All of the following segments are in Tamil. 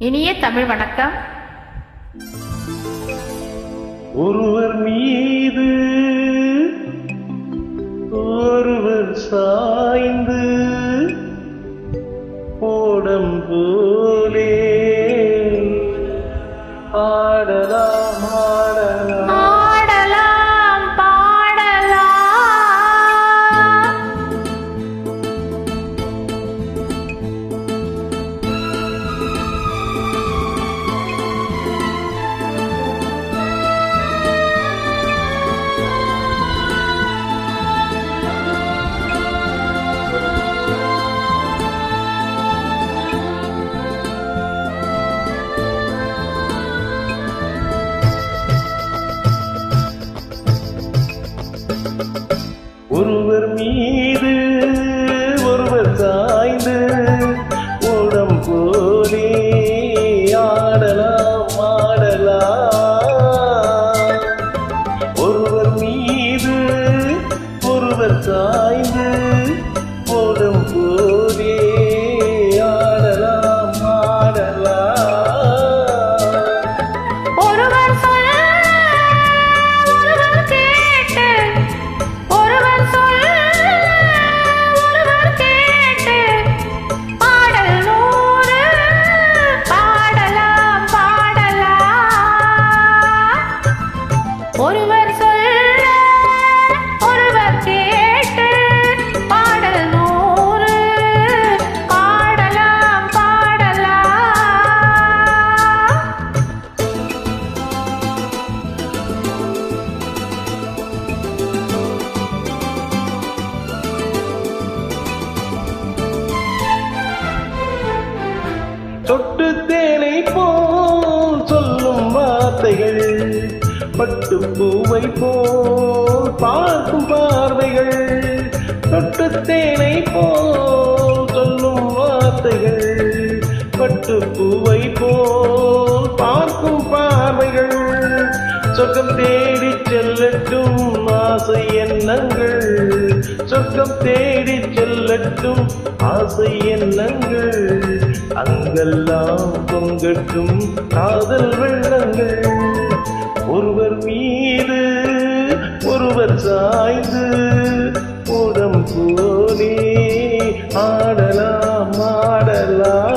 இனிய தமிழ் வணக்கம். ஒருவர் மீது ஒருவர் சாய்ந்து ஓடம் போலே ஆடலாம் ஆடலாம் ஆடலாம் பாடலாம். ஒருவர் மீது ஒருவர் சாய்ந்து ஓடம் போலே ஆடலாம் ஆடலாம். ஒருவர் மீது ஒருவர் சாய்ந்து ஓடம் போலே ஆடலாம் ஆடலாம். ஒருவர் சொல்ல ஒருவர் கேட்டு, ஒருவர் சொல்ல ஒருவர் கேட்டு, பாடல் நூறு பாடலாம் பாடலாம். ஒருவர் சொல்ல ஒருவர் கேட்டு, பாடல் நூறு பாடலாம் பாடலாம். தொட்டு தேனை போல் சொல்லும் வார்த்தைகள், பட்டு பூவை போல் பார்க்கும் பார்வைகள். தொட்டு தேனை போல் சொல்லும் வார்த்தைகள், பட்டு பூவை போல் பார்க்கும் பார்வைகள். சொர்க்கம் தேடி செல்லட்டும் ஆசை எண்ணங்கள், சொர்க்கம் தேடி செல்லட்டும் ஆசை எண்ணங்கள். அங்கெல்லாம் பொங்கட்டும் காதல் வெள்ளங்கள். ஒருவர் மீது ஒருவர் சாய்ந்து ஓடம் போலே ஆடலாம் ஆடலாம்.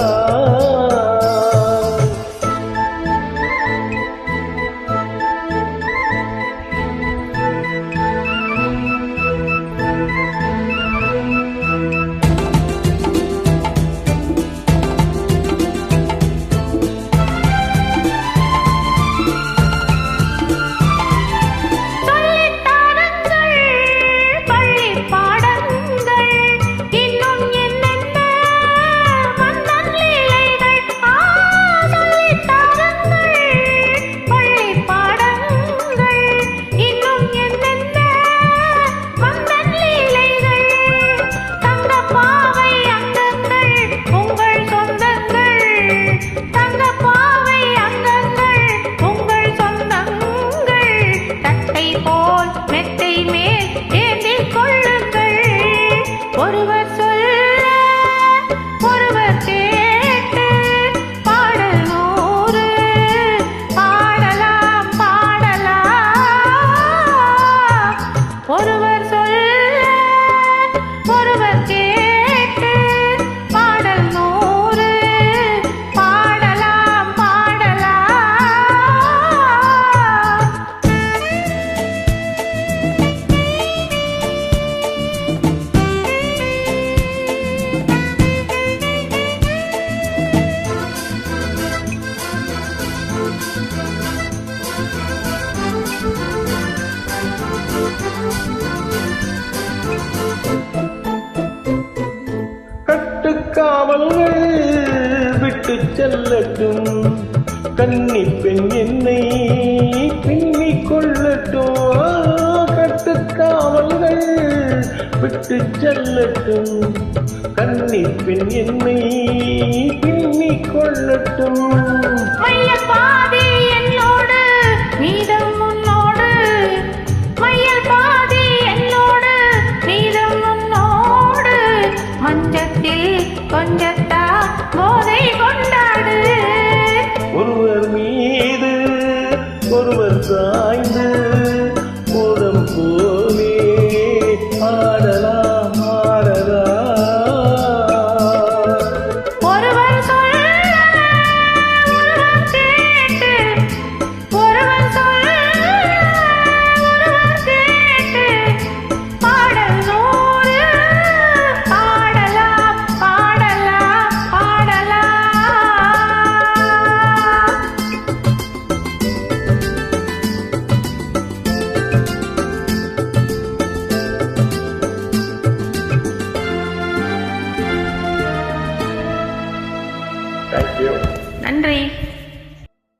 ஒருவர் சொல்ல ஒருவர் கேட்டு, பாடல் நூறு பாடலாம் பாடலாம். ஒருவர் சொல்ல ஒருவர் கேட்டு, பாடல் நூறு பாடலாம் பாடலாம். கட்டுக்காவல்கள் விட்டு செல்லட்டும், கன்னி பெண் என்னை பின்னிக் கொள்ளட்டும். கட்டுக்காவல்கள் விட்டு செல்லட்டும், கன்னி பெண் என்னை பின்னிக் கொள்ளட்டும்.